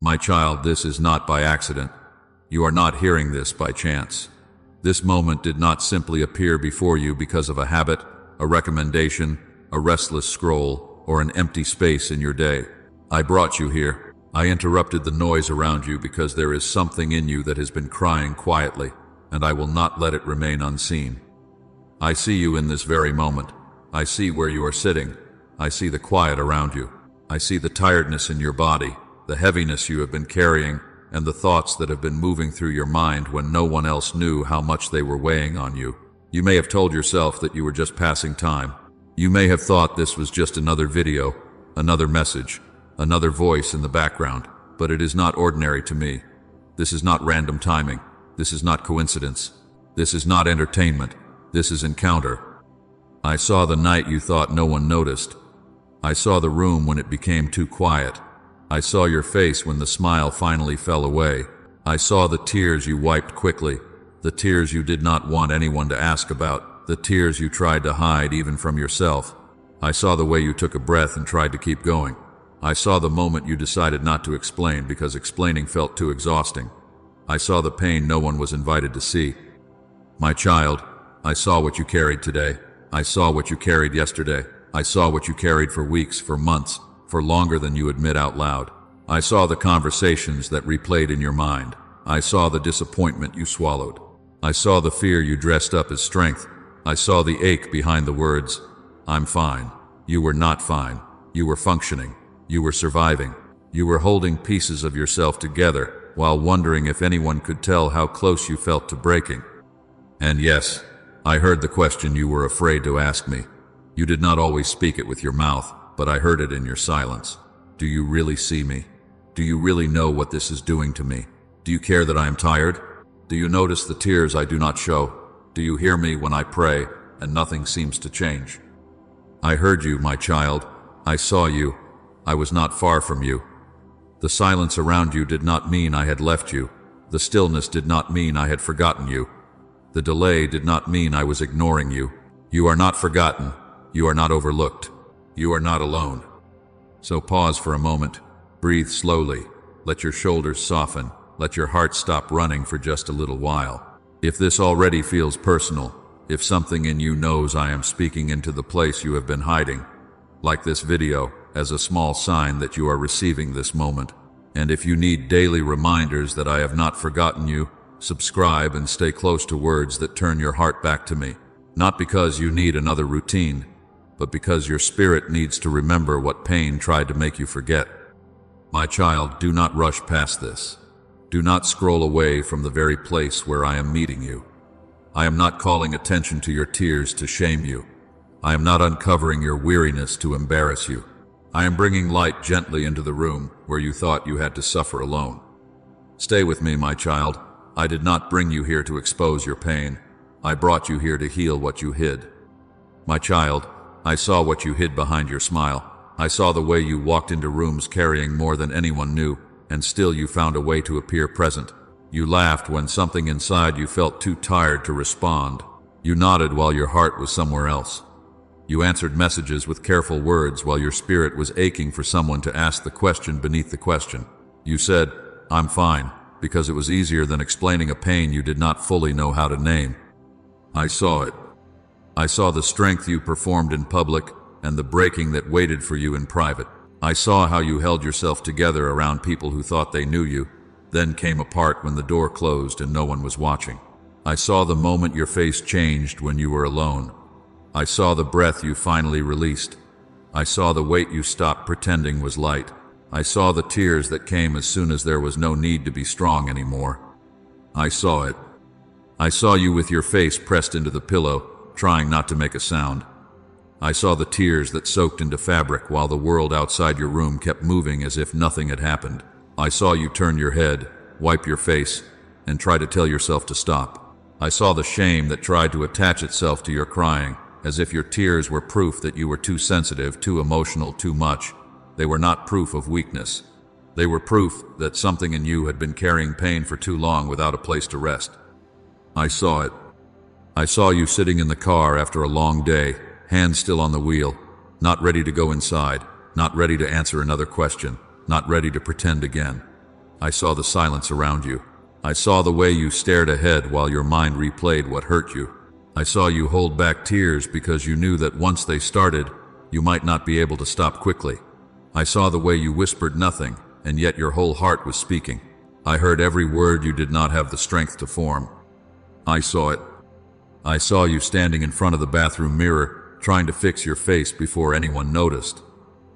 My child, this is not by accident. You are not hearing this by chance. This moment did not simply appear before you because of a habit, a recommendation, a restless scroll, or an empty space in your day. I brought you here. I interrupted the noise around you because there is something in you that has been crying quietly, and I will not let it remain unseen. I see you in this very moment. I see where you are sitting. I see the quiet around you. I see the tiredness in your body, the heaviness you have been carrying, and the thoughts that have been moving through your mind when no one else knew how much they were weighing on you. You may have told yourself that you were just passing time. You may have thought this was just another video, another message, another voice in the background, but it is not ordinary to me. This is not random timing. This is not coincidence. This is not entertainment. This is encounter. I saw the night you thought no one noticed. I saw the room when it became too quiet. I saw your face when the smile finally fell away. I saw the tears you wiped quickly, the tears you did not want anyone to ask about, the tears you tried to hide even from yourself. I saw the way you took a breath and tried to keep going. I saw the moment you decided not to explain because explaining felt too exhausting. I saw the pain no one was invited to see. My child, I saw what you carried today. I saw what you carried yesterday. I saw what you carried for weeks, for months, for longer than you admit out loud. I saw the conversations that replayed in your mind. I saw the disappointment you swallowed. I saw the fear you dressed up as strength. I saw the ache behind the words, "I'm fine." You were not fine. You were functioning. You were surviving. You were holding pieces of yourself together while wondering if anyone could tell how close you felt to breaking. And yes, I heard the question you were afraid to ask me. You did not always speak it with your mouth, but I heard it in your silence. Do you really see me? Do you really know what this is doing to me? Do you care that I am tired? Do you notice the tears I do not show? Do you hear me when I pray and nothing seems to change? I heard you, my child. I saw you. I was not far from you. The silence around you did not mean I had left you. The stillness did not mean I had forgotten you. The delay did not mean I was ignoring you. You are not forgotten. You are not overlooked. You are not alone. So pause for a moment. Breathe slowly. Let your shoulders soften. Let your heart stop running for just a little while. If this already feels personal, if something in you knows I am speaking into the place you have been hiding, like this video, as a small sign that you are receiving this moment. And if you need daily reminders that I have not forgotten you, subscribe and stay close to words that turn your heart back to me. Not because you need another routine, but because your spirit needs to remember what pain tried to make you forget. My child, do not rush past this. Do not scroll away from the very place where I am meeting you. I am not calling attention to your tears to shame you. I am not uncovering your weariness to embarrass you. I am bringing light gently into the room where you thought you had to suffer alone. Stay with me, my child. I did not bring you here to expose your pain. I brought you here to heal what you hid. My child, I saw what you hid behind your smile. I saw the way you walked into rooms carrying more than anyone knew, and still you found a way to appear present. You laughed when something inside you felt too tired to respond. You nodded while your heart was somewhere else. You answered messages with careful words while your spirit was aching for someone to ask the question beneath the question. You said, "I'm fine," because it was easier than explaining a pain you did not fully know how to name. I saw it. I saw the strength you performed in public and the breaking that waited for you in private. I saw how you held yourself together around people who thought they knew you, then came apart when the door closed and no one was watching. I saw the moment your face changed when you were alone. I saw the breath you finally released. I saw the weight you stopped pretending was light. I saw the tears that came as soon as there was no need to be strong anymore. I saw it. I saw you with your face pressed into the pillow, trying not to make a sound. I saw the tears that soaked into fabric while the world outside your room kept moving as if nothing had happened. I saw you turn your head, wipe your face, and try to tell yourself to stop. I saw the shame that tried to attach itself to your crying, as if your tears were proof that you were too sensitive, too emotional, too much. They were not proof of weakness. They were proof that something in you had been carrying pain for too long without a place to rest. I saw it. I saw you sitting in the car after a long day, hands still on the wheel, not ready to go inside, not ready to answer another question, not ready to pretend again. I saw the silence around you. I saw the way you stared ahead while your mind replayed what hurt you. I saw you hold back tears because you knew that once they started, you might not be able to stop quickly. I saw the way you whispered nothing, and yet your whole heart was speaking. I heard every word you did not have the strength to form. I saw it. I saw you standing in front of the bathroom mirror, trying to fix your face before anyone noticed.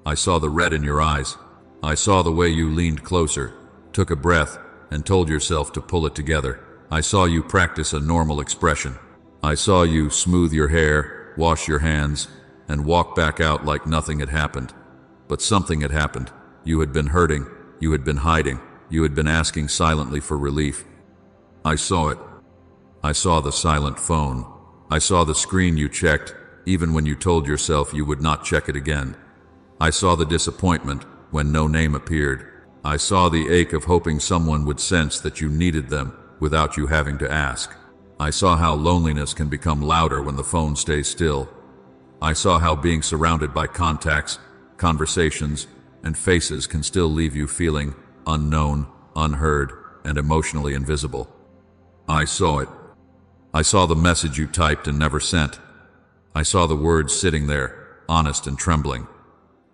I saw the red in your eyes. I saw the way you leaned closer, took a breath, and told yourself to pull it together. I saw you practice a normal expression. I saw you smooth your hair, wash your hands, and walk back out like nothing had happened. But something had happened. You had been hurting. You had been hiding. You had been asking silently for relief. I saw it. I saw the silent phone. I saw the screen you checked, even when you told yourself you would not check it again. I saw the disappointment when no name appeared. I saw the ache of hoping someone would sense that you needed them without you having to ask. I saw how loneliness can become louder when the phone stays still. I saw how being surrounded by contacts, conversations, and faces can still leave you feeling unknown, unheard, and emotionally invisible. I saw it. I saw the message you typed and never sent. I saw the words sitting there, honest and trembling.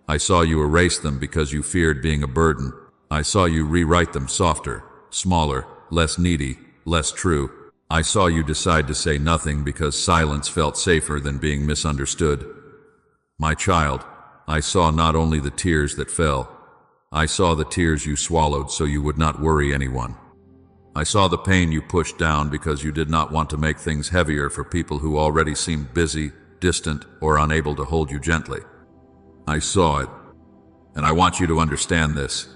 I saw you erase them because you feared being a burden. I saw you rewrite them softer, smaller, less needy, less true. I saw you decide to say nothing because silence felt safer than being misunderstood. My child, I saw not only the tears that fell, I saw the tears you swallowed so you would not worry anyone. I saw the pain you pushed down because you did not want to make things heavier for people who already seemed busy, distant, or unable to hold you gently. I saw it, and I want you to understand this.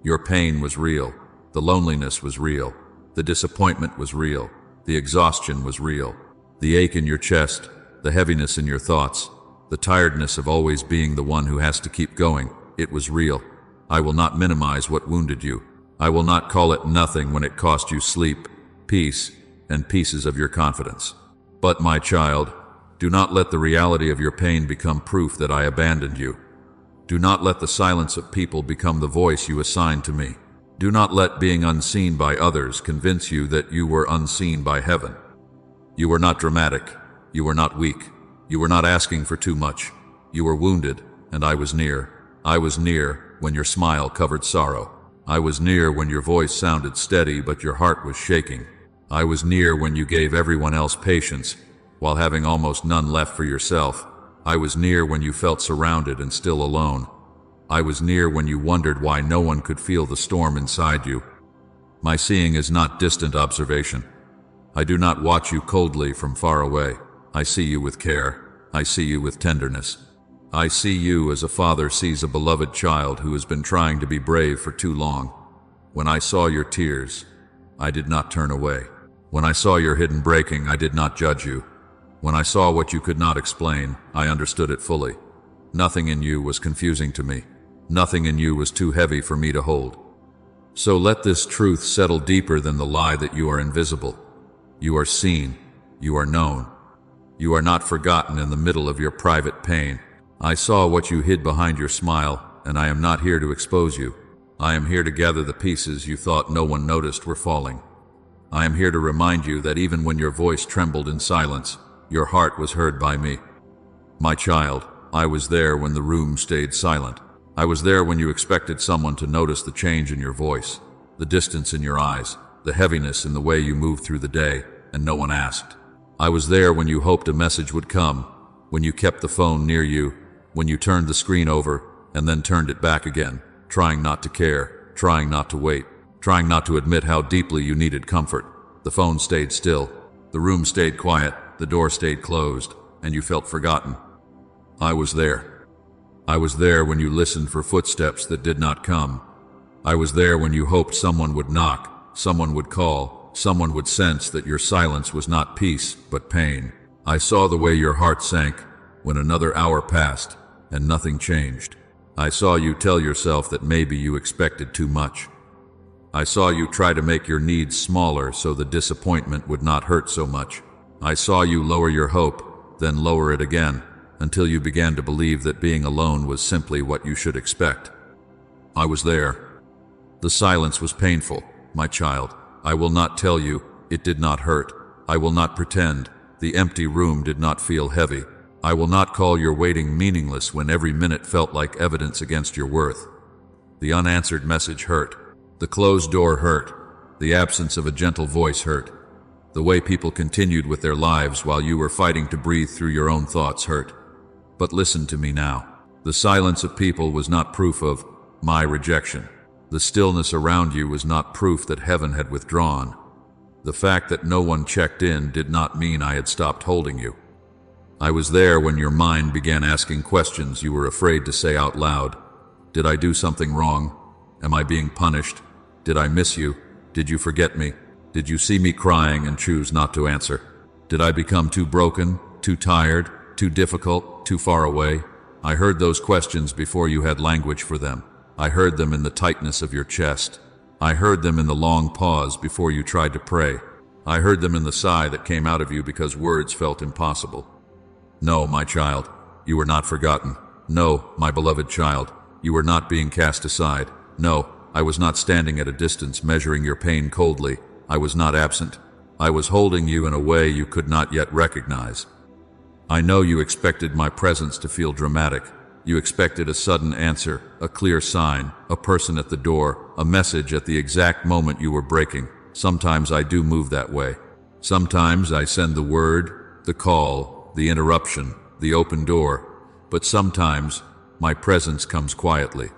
Your pain was real. The loneliness was real. The disappointment was real. The exhaustion was real. The ache in your chest, the heaviness in your thoughts, the tiredness of always being the one who has to keep going, it was real. I will not minimize what wounded you. I will not call it nothing when it cost you sleep, peace, and pieces of your confidence. But, my child, do not let the reality of your pain become proof that I abandoned you. Do not let the silence of people become the voice you assigned to me. Do not let being unseen by others convince you that you were unseen by heaven. You were not dramatic. You were not weak. You were not asking for too much. You were wounded, and I was near. I was near when your smile covered sorrow. I was near when your voice sounded steady but your heart was shaking. I was near when you gave everyone else patience, while having almost none left for yourself. I was near when you felt surrounded and still alone. I was near when you wondered why no one could feel the storm inside you. My seeing is not distant observation. I do not watch you coldly from far away. I see you with care. I see you with tenderness. I see you as a father sees a beloved child who has been trying to be brave for too long. When I saw your tears, I did not turn away. When I saw your hidden breaking, I did not judge you. When I saw what you could not explain, I understood it fully. Nothing in you was confusing to me. Nothing in you was too heavy for me to hold. So let this truth settle deeper than the lie that you are invisible. You are seen. You are known. You are not forgotten in the middle of your private pain. I saw what you hid behind your smile, and I am not here to expose you. I am here to gather the pieces you thought no one noticed were falling. I am here to remind you that even when your voice trembled in silence, your heart was heard by me. My child, I was there when the room stayed silent. I was there when you expected someone to notice the change in your voice, the distance in your eyes, the heaviness in the way you moved through the day, and no one asked. I was there when you hoped a message would come, when you kept the phone near you, when you turned the screen over and then turned it back again, trying not to care, trying not to wait, trying not to admit how deeply you needed comfort. The phone stayed still. The room stayed quiet. The door stayed closed, and you felt forgotten. I was there. I was there when you listened for footsteps that did not come. I was there when you hoped someone would knock, someone would call, someone would sense that your silence was not peace, but pain. I saw the way your heart sank when another hour passed and nothing changed. I saw you tell yourself that maybe you expected too much. I saw you try to make your needs smaller so the disappointment would not hurt so much. I saw you lower your hope, then lower it again, until you began to believe that being alone was simply what you should expect. I was there. The silence was painful, my child. I will not tell you, it did not hurt. I will not pretend, the empty room did not feel heavy. I will not call your waiting meaningless when every minute felt like evidence against your worth. The unanswered message hurt. The closed door hurt. The absence of a gentle voice hurt. The way people continued with their lives while you were fighting to breathe through your own thoughts hurt. But listen to me now. The silence of people was not proof of my rejection. The stillness around you was not proof that heaven had withdrawn. The fact that no one checked in did not mean I had stopped holding you. I was there when your mind began asking questions you were afraid to say out loud. Did I do something wrong? Am I being punished? Did I miss you? Did you forget me? Did you see me crying and choose not to answer? Did I become too broken, too tired, too difficult, too far away? I heard those questions before you had language for them. I heard them in the tightness of your chest. I heard them in the long pause before you tried to pray. I heard them in the sigh that came out of you because words felt impossible. No, my child, you were not forgotten. No, my beloved child, you were not being cast aside. No, I was not standing at a distance measuring your pain coldly. I was not absent. I was holding you in a way you could not yet recognize. I know you expected my presence to feel dramatic. You expected a sudden answer, a clear sign, a person at the door, a message at the exact moment you were breaking. Sometimes I do move that way. Sometimes I send the word, the call, the interruption, the open door. But sometimes my presence comes quietly.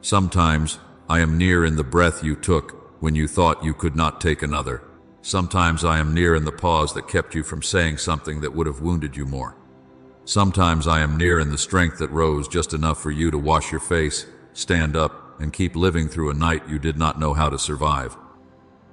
Sometimes I am near in the breath you took when you thought you could not take another. Sometimes I am near in the pause that kept you from saying something that would have wounded you more. Sometimes I am near in the strength that rose just enough for you to wash your face, stand up, and keep living through a night you did not know how to survive.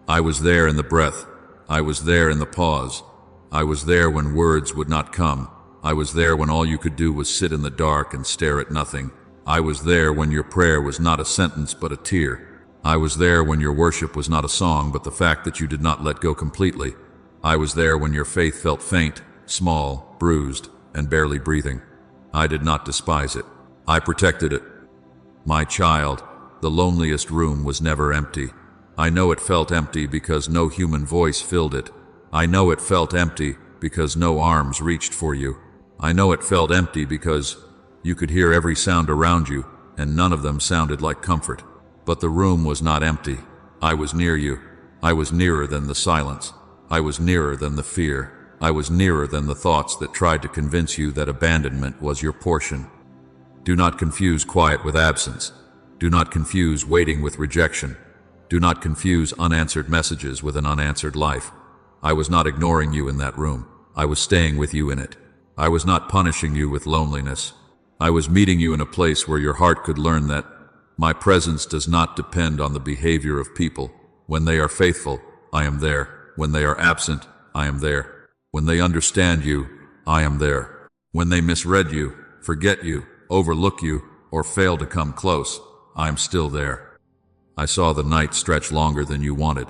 I was there in the breath. I was there in the pause. I was there when words would not come. I was there when all you could do was sit in the dark and stare at nothing. I was there when your prayer was not a sentence but a tear. I was there when your worship was not a song but the fact that you did not let go completely. I was there when your faith felt faint, small, bruised, and barely breathing. I did not despise it. I protected it. My child, the loneliest room was never empty. I know it felt empty because no human voice filled it. I know it felt empty because no arms reached for you. I know it felt empty because you could hear every sound around you, and none of them sounded like comfort. But the room was not empty. I was near you. I was nearer than the silence. I was nearer than the fear. I was nearer than the thoughts that tried to convince you that abandonment was your portion. Do not confuse quiet with absence. Do not confuse waiting with rejection. Do not confuse unanswered messages with an unanswered life. I was not ignoring you in that room. I was staying with you in it. I was not punishing you with loneliness. I was meeting you in a place where your heart could learn that my presence does not depend on the behavior of people. When they are faithful, I am there. When they are absent, I am there. When they understand you, I am there. When they misread you, forget you, overlook you, or fail to come close, I am still there. I saw the night stretch longer than you wanted.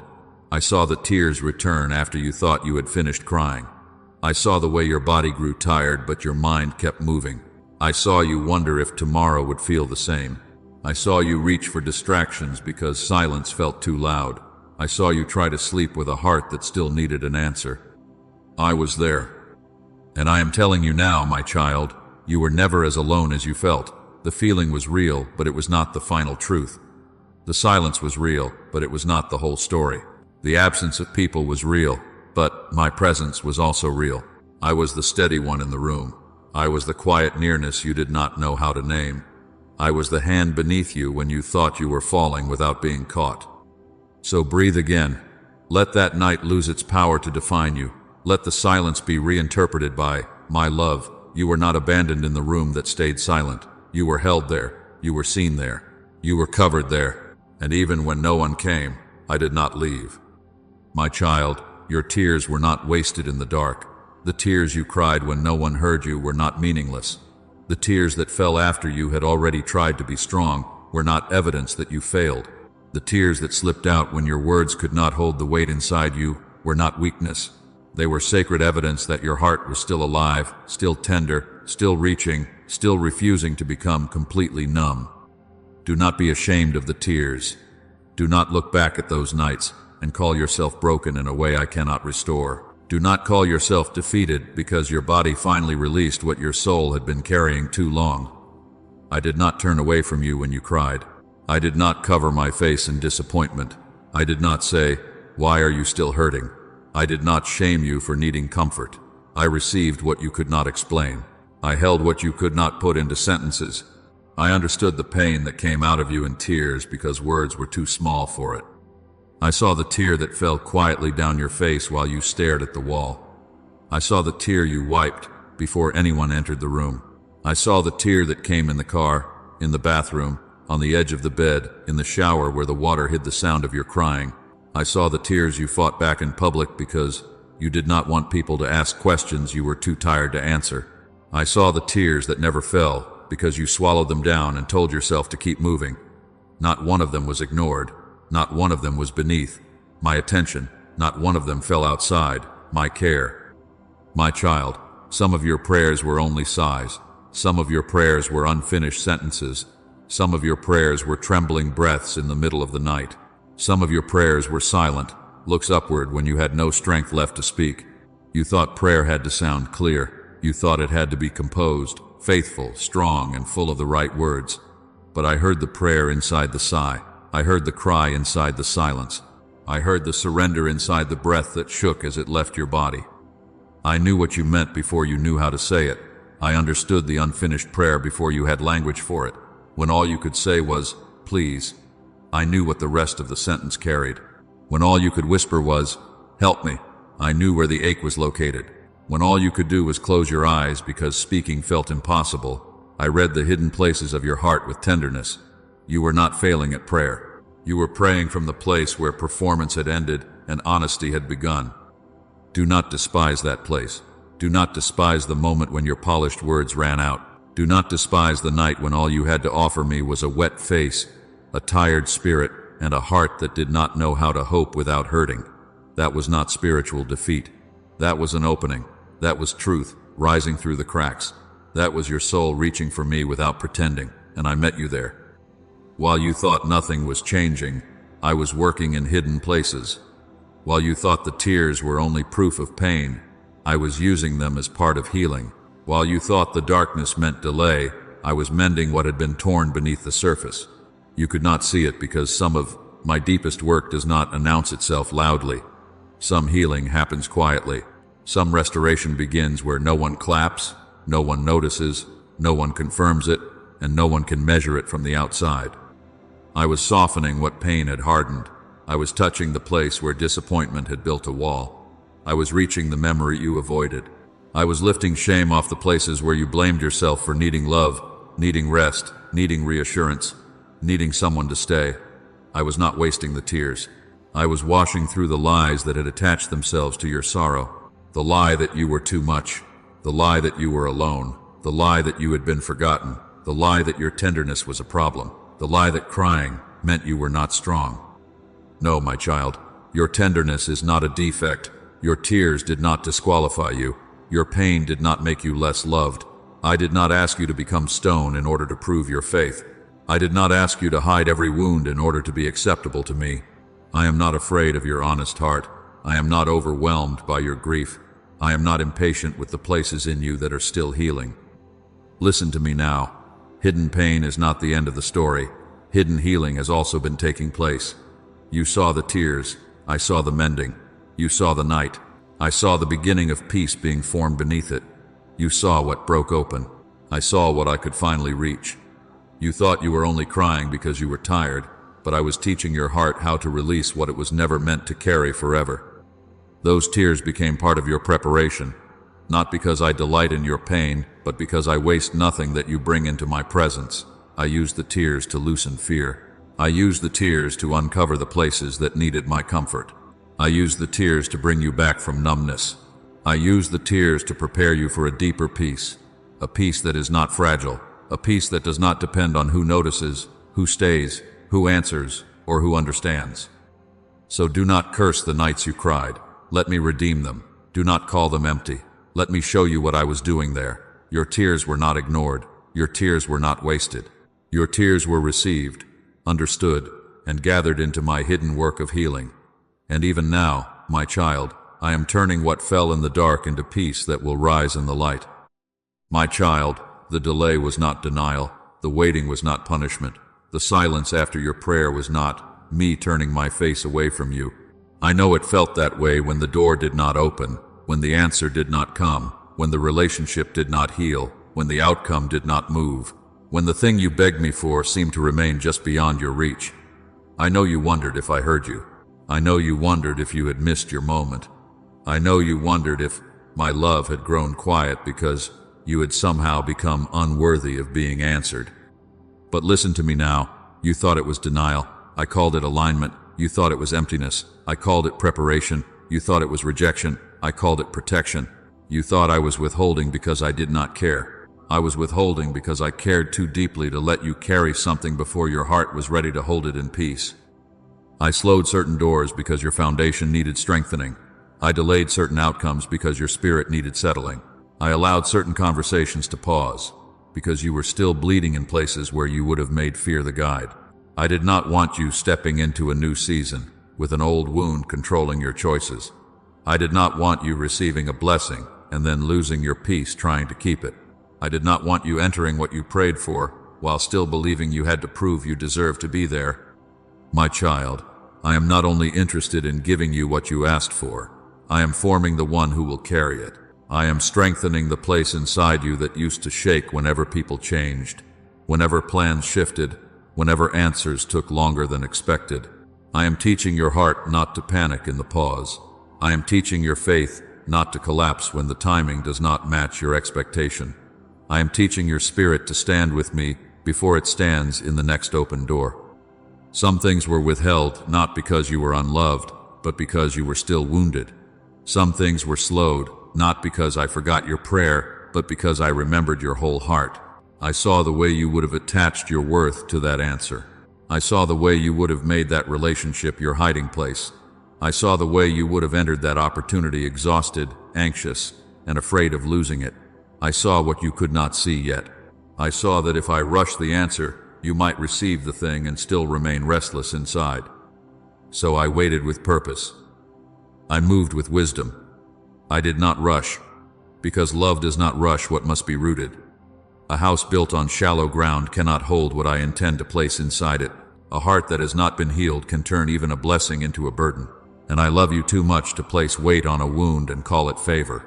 I saw the tears return after you thought you had finished crying. I saw the way your body grew tired but your mind kept moving. I saw you wonder if tomorrow would feel the same. I saw you reach for distractions because silence felt too loud. I saw you try to sleep with a heart that still needed an answer. I was there. And I am telling you now, my child, you were never as alone as you felt. The feeling was real, but it was not the final truth. The silence was real, but it was not the whole story. The absence of people was real, but my presence was also real. I was the steady one in the room. I was the quiet nearness you did not know how to name. I was the hand beneath you when you thought you were falling without being caught. So breathe again. Let that night lose its power to define you. Let the silence be reinterpreted by, my love, you were not abandoned in the room that stayed silent. You were held there. You were seen there. You were covered there. And even when no one came, I did not leave. My child, your tears were not wasted in the dark. The tears you cried when no one heard you were not meaningless. The tears that fell after you had already tried to be strong were not evidence that you failed. The tears that slipped out when your words could not hold the weight inside you were not weakness. They were sacred evidence that your heart was still alive, still tender, still reaching, still refusing to become completely numb. Do not be ashamed of the tears. Do not look back at those nights and call yourself broken in a way I cannot restore. Do not call yourself defeated because your body finally released what your soul had been carrying too long. I did not turn away from you when you cried. I did not cover my face in disappointment. I did not say, "Why are you still hurting?" I did not shame you for needing comfort. I received what you could not explain. I held what you could not put into sentences. I understood the pain that came out of you in tears because words were too small for it. I saw the tear that fell quietly down your face while you stared at the wall. I saw the tear you wiped before anyone entered the room. I saw the tear that came in the car, in the bathroom, on the edge of the bed, in the shower where the water hid the sound of your crying. I saw the tears you fought back in public because you did not want people to ask questions you were too tired to answer. I saw the tears that never fell because you swallowed them down and told yourself to keep moving. Not one of them was ignored. Not one of them was beneath my attention. Not one of them fell outside my care. My child, some of your prayers were only sighs. Some of your prayers were unfinished sentences. Some of your prayers were trembling breaths in the middle of the night. Some of your prayers were silent, looks upward when you had no strength left to speak. You thought prayer had to sound clear. You thought it had to be composed, faithful, strong, and full of the right words. But I heard the prayer inside the sigh. I heard the cry inside the silence. I heard the surrender inside the breath that shook as it left your body. I knew what you meant before you knew how to say it. I understood the unfinished prayer before you had language for it. When all you could say was, "Please," I knew what the rest of the sentence carried. When all you could whisper was, "Help me," I knew where the ache was located. When all you could do was close your eyes because speaking felt impossible, I read the hidden places of your heart with tenderness. You were not failing at prayer. You were praying from the place where performance had ended and honesty had begun. Do not despise that place. Do not despise the moment when your polished words ran out. Do not despise the night when all you had to offer me was a wet face, a tired spirit, and a heart that did not know how to hope without hurting. That was not spiritual defeat. That was an opening. That was truth rising through the cracks. That was your soul reaching for me without pretending, and I met you there. While you thought nothing was changing, I was working in hidden places. While you thought the tears were only proof of pain, I was using them as part of healing. While you thought the darkness meant delay, I was mending what had been torn beneath the surface. You could not see it because some of my deepest work does not announce itself loudly. Some healing happens quietly. Some restoration begins where no one claps, no one notices, no one confirms it, and no one can measure it from the outside. I was softening what pain had hardened. I was touching the place where disappointment had built a wall. I was reaching the memory you avoided. I was lifting shame off the places where you blamed yourself for needing love, needing rest, needing reassurance, needing someone to stay. I was not wasting the tears. I was washing through the lies that had attached themselves to your sorrow. The lie that you were too much. The lie that you were alone. The lie that you had been forgotten. The lie that your tenderness was a problem. The lie that crying meant you were not strong. No, my child, your tenderness is not a defect. Your tears did not disqualify you. Your pain did not make you less loved. I did not ask you to become stone in order to prove your faith. I did not ask you to hide every wound in order to be acceptable to me. I am not afraid of your honest heart. I am not overwhelmed by your grief. I am not impatient with the places in you that are still healing. Listen to me now. Hidden pain is not the end of the story. Hidden healing has also been taking place. You saw the tears. I saw the mending. You saw the night. I saw the beginning of peace being formed beneath it. You saw what broke open. I saw what I could finally reach. You thought you were only crying because you were tired, but I was teaching your heart how to release what it was never meant to carry forever. Those tears became part of your preparation, not because I delight in your pain, but because I waste nothing that you bring into my presence. I use the tears to loosen fear. I use the tears to uncover the places that needed my comfort. I use the tears to bring you back from numbness. I use the tears to prepare you for a deeper peace, a peace that is not fragile, a peace that does not depend on who notices, who stays, who answers, or who understands. So do not curse the nights you cried. Let me redeem them. Do not call them empty. Let me show you what I was doing there. Your tears were not ignored. Your tears were not wasted. Your tears were received, understood, and gathered into my hidden work of healing. And even now, my child, I am turning what fell in the dark into peace that will rise in the light. My child, the delay was not denial, the waiting was not punishment, the silence after your prayer was not me turning my face away from you. I know it felt that way when the door did not open, when the answer did not come, when the relationship did not heal, when the outcome did not move, when the thing you begged me for seemed to remain just beyond your reach. I know you wondered if I heard you. I know you wondered if you had missed your moment. I know you wondered if my love had grown quiet because you had somehow become unworthy of being answered. But listen to me now. You thought it was denial. I called it alignment. You thought it was emptiness. I called it preparation. You thought it was rejection. I called it protection. You thought I was withholding because I did not care. I was withholding because I cared too deeply to let you carry something before your heart was ready to hold it in peace. I slowed certain doors because your foundation needed strengthening. I delayed certain outcomes because your spirit needed settling. I allowed certain conversations to pause because you were still bleeding in places where you would have made fear the guide. I did not want you stepping into a new season with an old wound controlling your choices. I did not want you receiving a blessing and then losing your peace trying to keep it. I did not want you entering what you prayed for while still believing you had to prove you deserved to be there. My child, I am not only interested in giving you what you asked for, I am forming the one who will carry it. I am strengthening the place inside you that used to shake whenever people changed, whenever plans shifted, whenever answers took longer than expected. I am teaching your heart not to panic in the pause. I am teaching your faith not to collapse when the timing does not match your expectation. I am teaching your spirit to stand with me before it stands in the next open door. Some things were withheld not because you were unloved, but because you were still wounded. Some things were slowed not because I forgot your prayer, but because I remembered your whole heart. I saw the way you would have attached your worth to that answer. I saw the way you would have made that relationship your hiding place. I saw the way you would have entered that opportunity exhausted, anxious, and afraid of losing it. I saw what you could not see yet. I saw that if I rushed the answer, you might receive the thing and still remain restless inside. So I waited with purpose. I moved with wisdom. I did not rush, because love does not rush what must be rooted. A house built on shallow ground cannot hold what I intend to place inside it. A heart that has not been healed can turn even a blessing into a burden. And I love you too much to place weight on a wound and call it favor.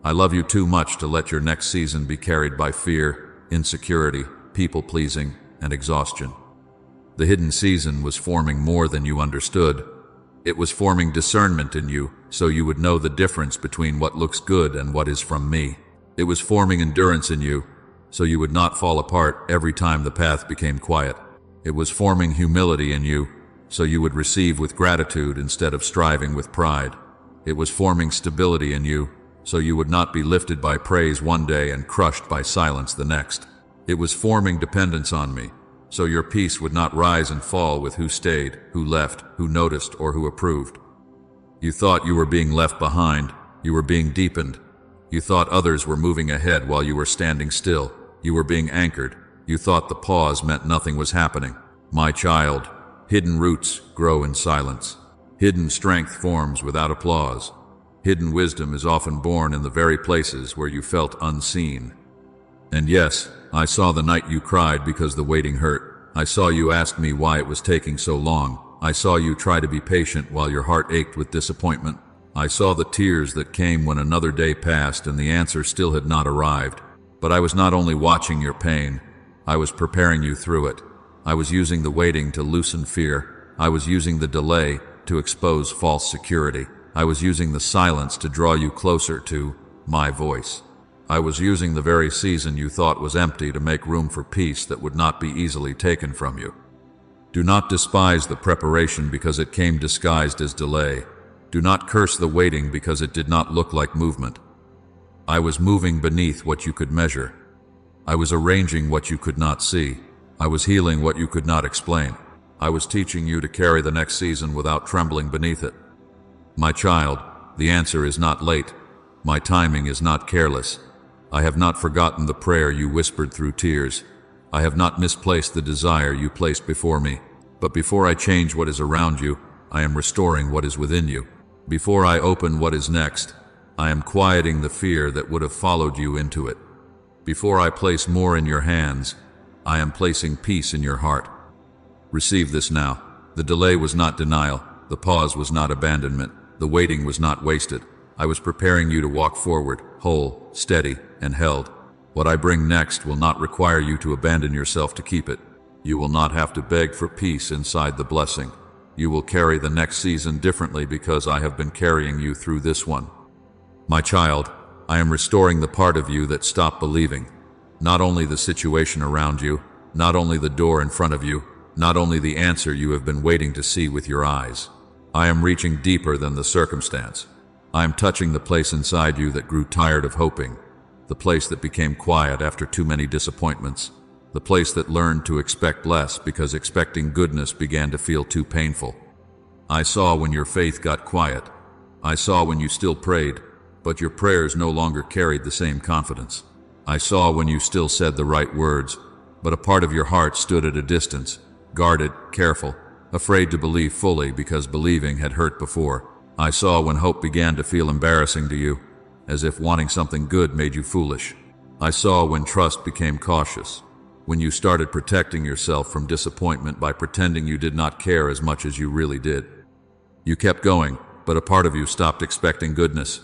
I love you too much to let your next season be carried by fear, insecurity, people-pleasing, and exhaustion. The hidden season was forming more than you understood. It was forming discernment in you, so you would know the difference between what looks good and what is from me. It was forming endurance in you, so you would not fall apart every time the path became quiet. It was forming humility in you, so you would receive with gratitude instead of striving with pride. It was forming stability in you, so you would not be lifted by praise one day and crushed by silence the next. It was forming dependence on me, so your peace would not rise and fall with who stayed, who left, who noticed, or who approved. You thought you were being left behind. You were being deepened. You thought others were moving ahead while you were standing still. You were being anchored. You thought the pause meant nothing was happening. My child, hidden roots grow in silence. Hidden strength forms without applause. Hidden wisdom is often born in the very places where you felt unseen. And yes, I saw the night you cried because the waiting hurt. I saw you ask me why it was taking so long. I saw you try to be patient while your heart ached with disappointment. I saw the tears that came when another day passed and the answer still had not arrived. But I was not only watching your pain, I was preparing you through it. I was using the waiting to loosen fear. I was using the delay to expose false security. I was using the silence to draw you closer to my voice. I was using the very season you thought was empty to make room for peace that would not be easily taken from you. Do not despise the preparation because it came disguised as delay. Do not curse the waiting because it did not look like movement. I was moving beneath what you could measure. I was arranging what you could not see. I was healing what you could not explain. I was teaching you to carry the next season without trembling beneath it. My child, the answer is not late. My timing is not careless. I have not forgotten the prayer you whispered through tears. I have not misplaced the desire you placed before me. But before I change what is around you, I am restoring what is within you. Before I open what is next, I am quieting the fear that would have followed you into it. Before I place more in your hands, I am placing peace in your heart. Receive this now. The delay was not denial. The pause was not abandonment. The waiting was not wasted. I was preparing you to walk forward, whole, steady, and held. What I bring next will not require you to abandon yourself to keep it. You will not have to beg for peace inside the blessing. You will carry the next season differently because I have been carrying you through this one. My child, I am restoring the part of you that stopped believing. Not only the situation around you, not only the door in front of you, not only the answer you have been waiting to see with your eyes. I am reaching deeper than the circumstance. I am touching the place inside you that grew tired of hoping, the place that became quiet after too many disappointments, the place that learned to expect less because expecting goodness began to feel too painful. I saw when your faith got quiet. I saw when you still prayed, but your prayers no longer carried the same confidence. I saw when you still said the right words, but a part of your heart stood at a distance, guarded, careful, afraid to believe fully because believing had hurt before. I saw when hope began to feel embarrassing to you, as if wanting something good made you foolish. I saw when trust became cautious, when you started protecting yourself from disappointment by pretending you did not care as much as you really did. You kept going, but a part of you stopped expecting goodness.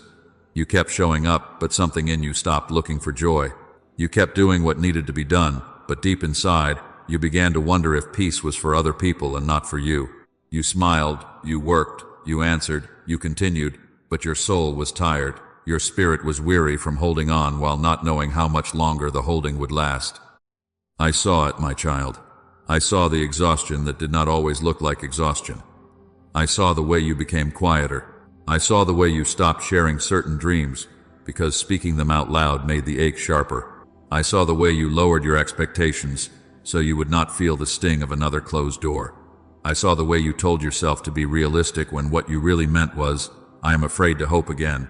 You kept showing up, but something in you stopped looking for joy. You kept doing what needed to be done, but deep inside, you began to wonder if peace was for other people and not for you. You smiled, you worked, you answered, you continued, but your soul was tired. Your spirit was weary from holding on while not knowing how much longer the holding would last. I saw it, my child. I saw the exhaustion that did not always look like exhaustion. I saw the way you became quieter. I saw the way you stopped sharing certain dreams because speaking them out loud made the ache sharper. I saw the way you lowered your expectations so you would not feel the sting of another closed door. I saw the way you told yourself to be realistic when what you really meant was, I am afraid to hope again.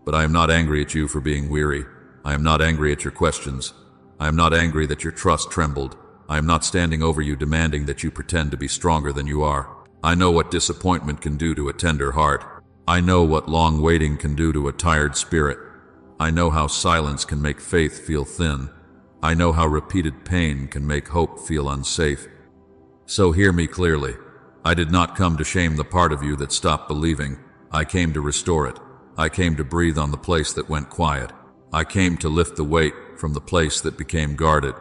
But I am not angry at you for being weary. I am not angry at your questions. I am not angry that your trust trembled. I am not standing over you demanding that you pretend to be stronger than you are. I know what disappointment can do to a tender heart. I know what long waiting can do to a tired spirit. I know how silence can make faith feel thin. I know how repeated pain can make hope feel unsafe. So hear me clearly. I did not come to shame the part of you that stopped believing. I came to restore it. I came to breathe on the place that went quiet. I came to lift the weight from the place that became guarded.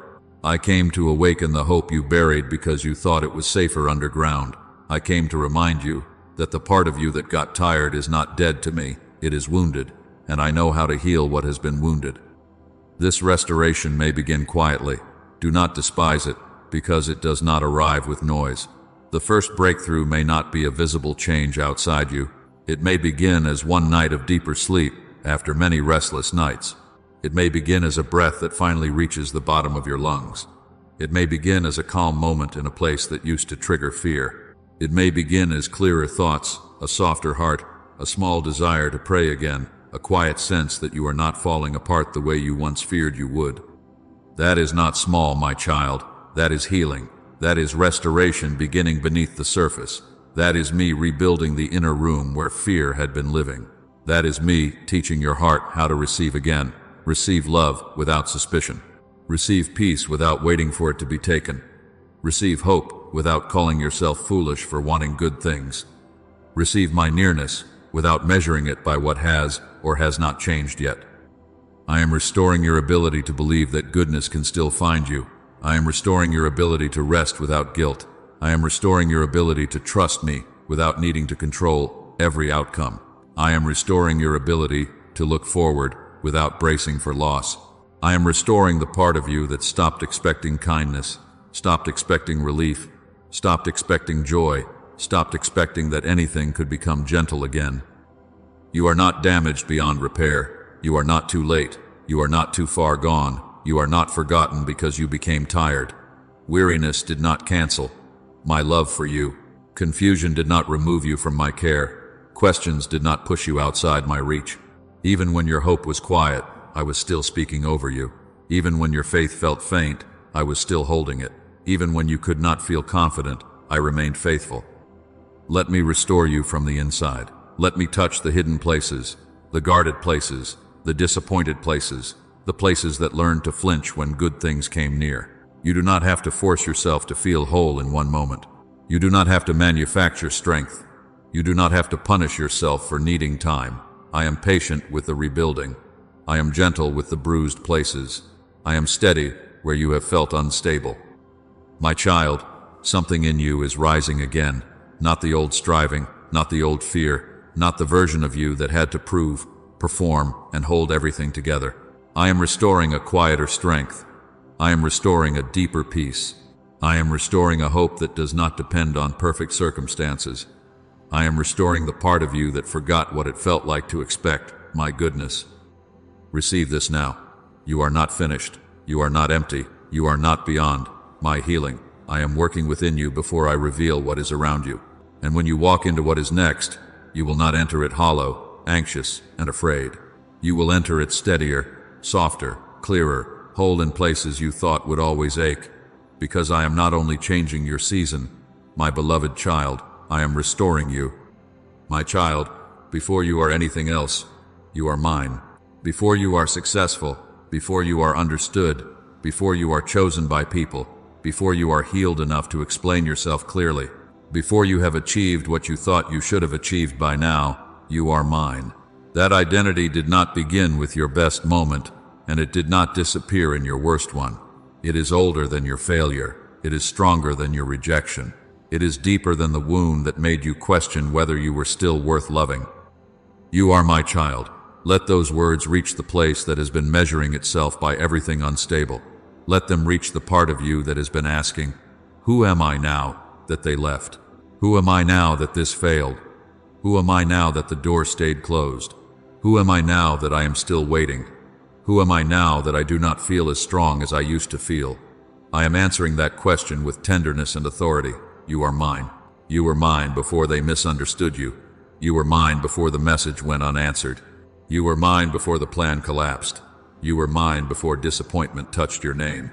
I came to awaken the hope you buried because you thought it was safer underground. I came to remind you that the part of you that got tired is not dead to me. It is wounded, and I know how to heal what has been wounded. This restoration may begin quietly. Do not despise it, because it does not arrive with noise. The first breakthrough may not be a visible change outside you. It may begin as one night of deeper sleep after many restless nights. It may begin as a breath that finally reaches the bottom of your lungs. It may begin as a calm moment in a place that used to trigger fear. It may begin as clearer thoughts, a softer heart, a small desire to pray again, a quiet sense that you are not falling apart the way you once feared you would. That is not small, my child. That is healing. That is restoration beginning beneath the surface. That is me rebuilding the inner room where fear had been living. That is me teaching your heart how to receive again. Receive love without suspicion. Receive peace without waiting for it to be taken. Receive hope without calling yourself foolish for wanting good things. Receive my nearness without measuring it by what has or has not changed yet. I am restoring your ability to believe that goodness can still find you. I am restoring your ability to rest without guilt. I am restoring your ability to trust me without needing to control every outcome. I am restoring your ability to look forward without bracing for loss. I am restoring the part of you that stopped expecting kindness, stopped expecting relief, stopped expecting joy, stopped expecting that anything could become gentle again. You are not damaged beyond repair. You are not too late. You are not too far gone. You are not forgotten because you became tired. Weariness did not cancel my love for you. Confusion did not remove you from my care. Questions did not push you outside my reach. Even when your hope was quiet, I was still speaking over you. Even when your faith felt faint, I was still holding it. Even when you could not feel confident, I remained faithful. Let me restore you from the inside. Let me touch the hidden places, the guarded places, the disappointed places, the places that learned to flinch when good things came near. You do not have to force yourself to feel whole in one moment. You do not have to manufacture strength. You do not have to punish yourself for needing time. I am patient with the rebuilding. I am gentle with the bruised places. I am steady where you have felt unstable. My child, something in you is rising again, not the old striving, not the old fear, not the version of you that had to prove, perform, and hold everything together. I am restoring a quieter strength. I am restoring a deeper peace. I am restoring a hope that does not depend on perfect circumstances. I am restoring the part of you that forgot what it felt like to expect my goodness. Receive this now. You are not finished. You are not empty. You are not beyond my healing. I am working within you before I reveal what is around you. And when you walk into what is next, you will not enter it hollow, anxious, and afraid. You will enter it steadier, softer, clearer, whole in places you thought would always ache. Because I am not only changing your season, my beloved child, I am restoring you. My child, before you are anything else, you are mine. Before you are successful, before you are understood, before you are chosen by people, before you are healed enough to explain yourself clearly, before you have achieved what you thought you should have achieved by now, you are mine. That identity did not begin with your best moment, and it did not disappear in your worst one. It is older than your failure. It is stronger than your rejection. It is deeper than the wound that made you question whether you were still worth loving. You are my child. Let those words reach the place that has been measuring itself by everything unstable. Let them reach the part of you that has been asking, who am I now that they left? Who am I now that this failed? Who am I now that the door stayed closed? Who am I now that I am still waiting? Who am I now that I do not feel as strong as I used to feel? I am answering that question with tenderness and authority. You are mine. You were mine before they misunderstood you. You were mine before the message went unanswered. You were mine before the plan collapsed. You were mine before disappointment touched your name.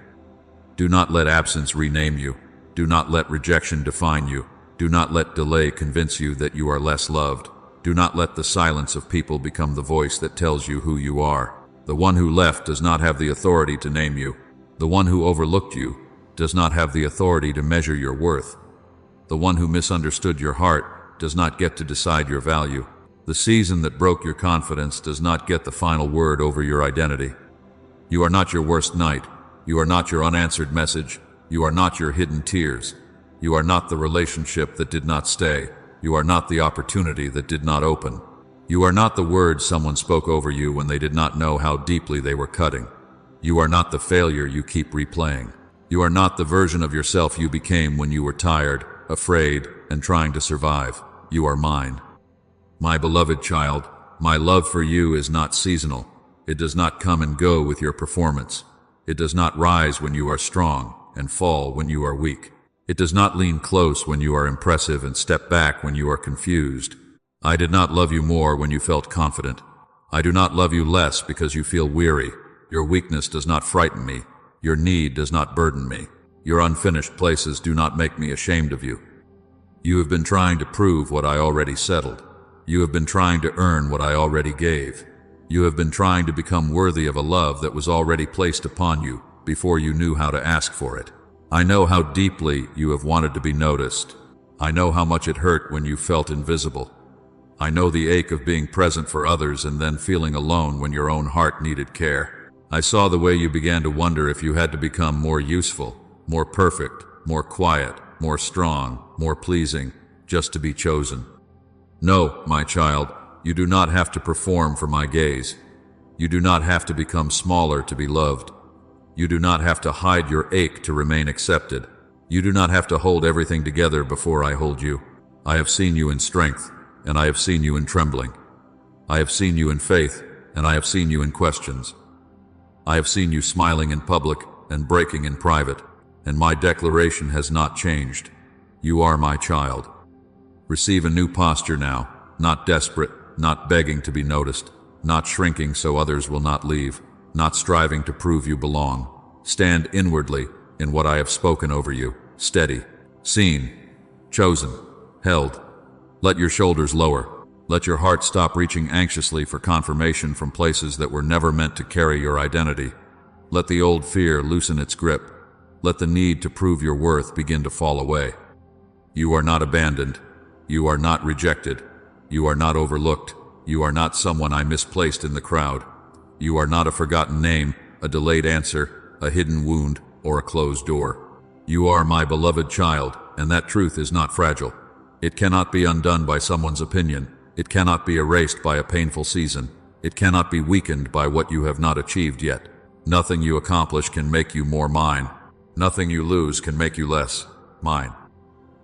Do not let absence rename you. Do not let rejection define you. Do not let delay convince you that you are less loved. Do not let the silence of people become the voice that tells you who you are. The one who left does not have the authority to name you. The one who overlooked you does not have the authority to measure your worth. The one who misunderstood your heart does not get to decide your value. The season that broke your confidence does not get the final word over your identity. You are not your worst night. You are not your unanswered message. You are not your hidden tears. You are not the relationship that did not stay. You are not the opportunity that did not open. You are not the words someone spoke over you when they did not know how deeply they were cutting. You are not the failure you keep replaying. You are not the version of yourself you became when you were tired, afraid, and trying to survive. You are mine. My beloved child, my love for you is not seasonal. It does not come and go with your performance. It does not rise when you are strong and fall when you are weak. It does not lean close when you are impressive and step back when you are confused. I did not love you more when you felt confident. I do not love you less because you feel weary. Your weakness does not frighten me. Your need does not burden me. Your unfinished places do not make me ashamed of you. You have been trying to prove what I already settled. You have been trying to earn what I already gave. You have been trying to become worthy of a love that was already placed upon you before you knew how to ask for it. I know how deeply you have wanted to be noticed. I know how much it hurt when you felt invisible. I know the ache of being present for others and then feeling alone when your own heart needed care. I saw the way you began to wonder if you had to become more useful, more perfect, more quiet, more strong, more pleasing, just to be chosen. No, my child, you do not have to perform for my gaze. You do not have to become smaller to be loved. You do not have to hide your ache to remain accepted. You do not have to hold everything together before I hold you. I have seen you in strength, and I have seen you in trembling. I have seen you in faith, and I have seen you in questions. I have seen you smiling in public and breaking in private, and my declaration has not changed. You are my child. Receive a new posture now, not desperate, not begging to be noticed, not shrinking so others will not leave, not striving to prove you belong. Stand inwardly in what I have spoken over you, steady, seen, chosen, held. Let your shoulders lower. Let your heart stop reaching anxiously for confirmation from places that were never meant to carry your identity. Let the old fear loosen its grip. Let the need to prove your worth begin to fall away. You are not abandoned. You are not rejected. You are not overlooked. You are not someone I misplaced in the crowd. You are not a forgotten name, a delayed answer, a hidden wound, or a closed door. You are my beloved child, and that truth is not fragile. It cannot be undone by someone's opinion. It cannot be erased by a painful season. It cannot be weakened by what you have not achieved yet. Nothing you accomplish can make you more mine. Nothing you lose can make you less mine.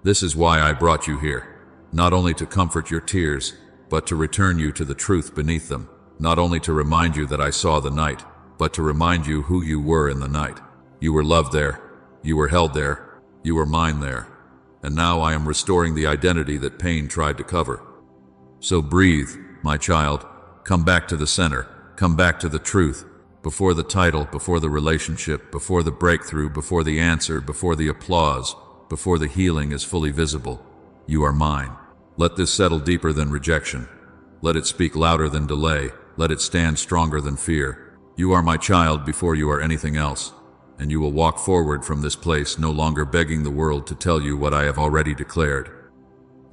This is why I brought you here, not only to comfort your tears, but to return you to the truth beneath them, not only to remind you that I saw the night, but to remind you who you were in the night. You were loved there, you were held there, you were mine there, and now I am restoring the identity that pain tried to cover. So breathe, my child, come back to the center, come back to the truth, before the title, before the relationship, before the breakthrough, before the answer, before the applause, before the healing is fully visible. You are mine. Let this settle deeper than rejection. Let it speak louder than delay. Let it stand stronger than fear. You are my child before you are anything else, and you will walk forward from this place no longer begging the world to tell you what I have already declared.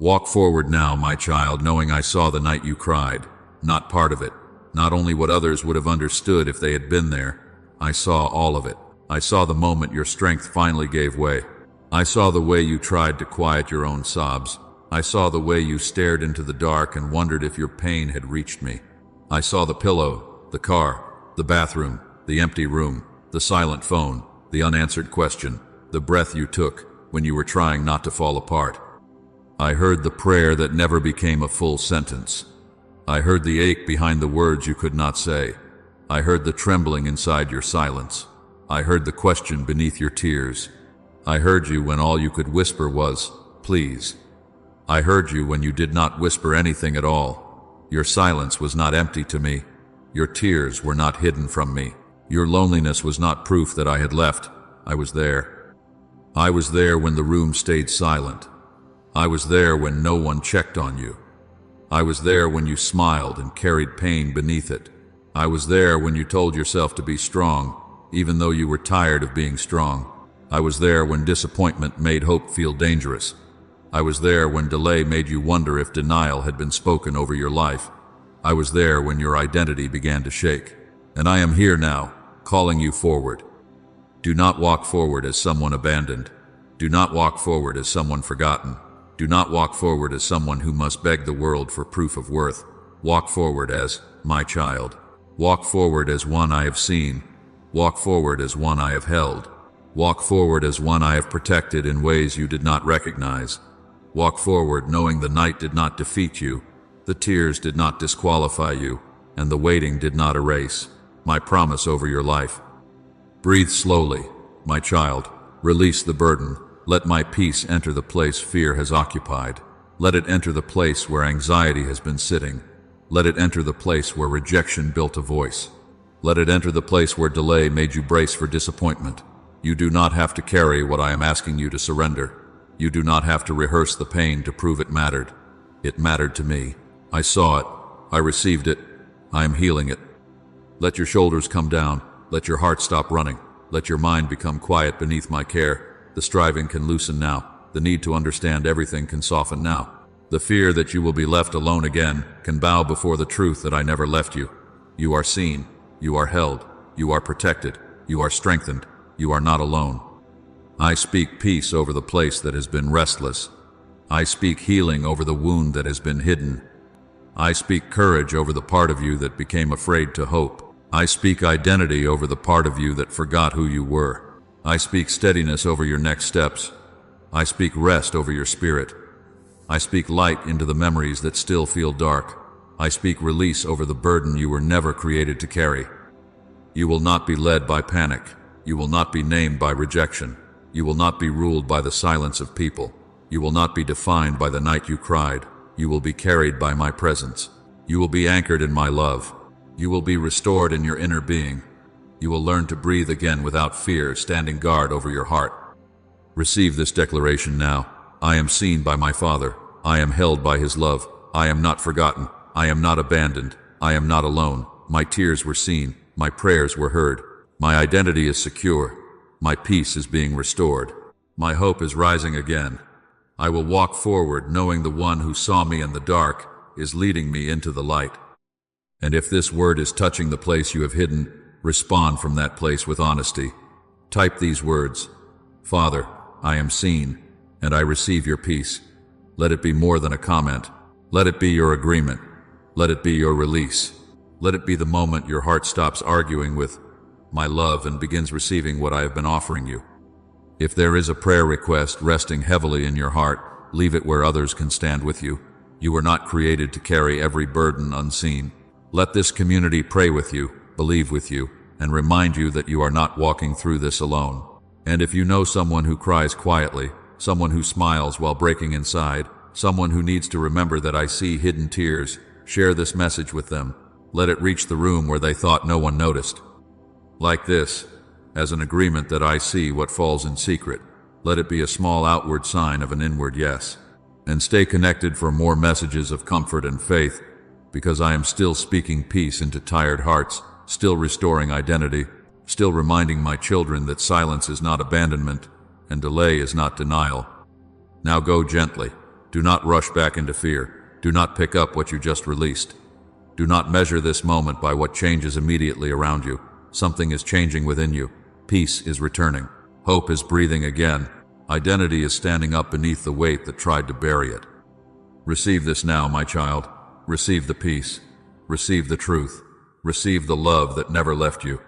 Walk forward now, my child, knowing I saw the night you cried, not part of it, not only what others would have understood if they had been there. I saw all of it. I saw the moment your strength finally gave way. I saw the way you tried to quiet your own sobs. I saw the way you stared into the dark and wondered if your pain had reached me. I saw the pillow, the car, the bathroom, the empty room, the silent phone, the unanswered question, the breath you took when you were trying not to fall apart. I heard the prayer that never became a full sentence. I heard the ache behind the words you could not say. I heard the trembling inside your silence. I heard the question beneath your tears. I heard you when all you could whisper was, please. I heard you when you did not whisper anything at all. Your silence was not empty to me. Your tears were not hidden from me. Your loneliness was not proof that I had left. I was there. I was there when the room stayed silent. I was there when no one checked on you. I was there when you smiled and carried pain beneath it. I was there when you told yourself to be strong, even though you were tired of being strong. I was there when disappointment made hope feel dangerous. I was there when delay made you wonder if denial had been spoken over your life. I was there when your identity began to shake. And I am here now, calling you forward. Do not walk forward as someone abandoned. Do not walk forward as someone forgotten. Do not walk forward as someone who must beg the world for proof of worth. Walk forward as my child. Walk forward as one I have seen. Walk forward as one I have held. Walk forward as one I have protected in ways you did not recognize. Walk forward knowing the night did not defeat you, the tears did not disqualify you, and the waiting did not erase my promise over your life. Breathe slowly, my child. Release the burden. Let my peace enter the place fear has occupied. Let it enter the place where anxiety has been sitting. Let it enter the place where rejection built a voice. Let it enter the place where delay made you brace for disappointment. You do not have to carry what I am asking you to surrender. You do not have to rehearse the pain to prove it mattered. It mattered to me. I saw it. I received it. I am healing it. Let your shoulders come down. Let your heart stop running. Let your mind become quiet beneath my care. The striving can loosen now. The need to understand everything can soften now. The fear that you will be left alone again can bow before the truth that I never left you. You are seen. You are held. You are protected. You are strengthened. You are not alone. I speak peace over the place that has been restless. I speak healing over the wound that has been hidden. I speak courage over the part of you that became afraid to hope. I speak identity over the part of you that forgot who you were. I speak steadiness over your next steps. I speak rest over your spirit. I speak light into the memories that still feel dark. I speak release over the burden you were never created to carry. You will not be led by panic. You will not be named by rejection. You will not be ruled by the silence of people. You will not be defined by the night you cried. You will be carried by my presence. You will be anchored in my love. You will be restored in your inner being. You will learn to breathe again without fear, standing guard over your heart. Receive this declaration now. I am seen by my Father. I am held by his love. I am not forgotten. I am not abandoned. I am not alone. My tears were seen. My prayers were heard. My identity is secure. My peace is being restored. My hope is rising again. I will walk forward knowing the one who saw me in the dark is leading me into the light. And if this word is touching the place you have hidden, respond from that place with honesty. Type these words: Father, I am seen, and I receive your peace. Let it be more than a comment. Let it be your agreement. Let it be your release. Let it be the moment your heart stops arguing with my love and begins receiving what I have been offering you. If there is a prayer request resting heavily in your heart, leave it where others can stand with you. You were not created to carry every burden unseen. Let this community pray with you, believe with you, and remind you that you are not walking through this alone. And if you know someone who cries quietly, someone who smiles while breaking inside, someone who needs to remember that I see hidden tears, share this message with them. Let it reach the room where they thought no one noticed. Like this, as an agreement that I see what falls in secret. Let it be a small outward sign of an inward yes. And stay connected for more messages of comfort and faith, because I am still speaking peace into tired hearts, still restoring identity, still reminding my children that silence is not abandonment, and delay is not denial. Now go gently. Do not rush back into fear. Do not pick up what you just released. Do not measure this moment by what changes immediately around you. Something is changing within you. Peace is returning. Hope is breathing again. Identity is standing up beneath the weight that tried to bury it. Receive this now, my child. Receive the peace. Receive the truth. Receive the love that never left you.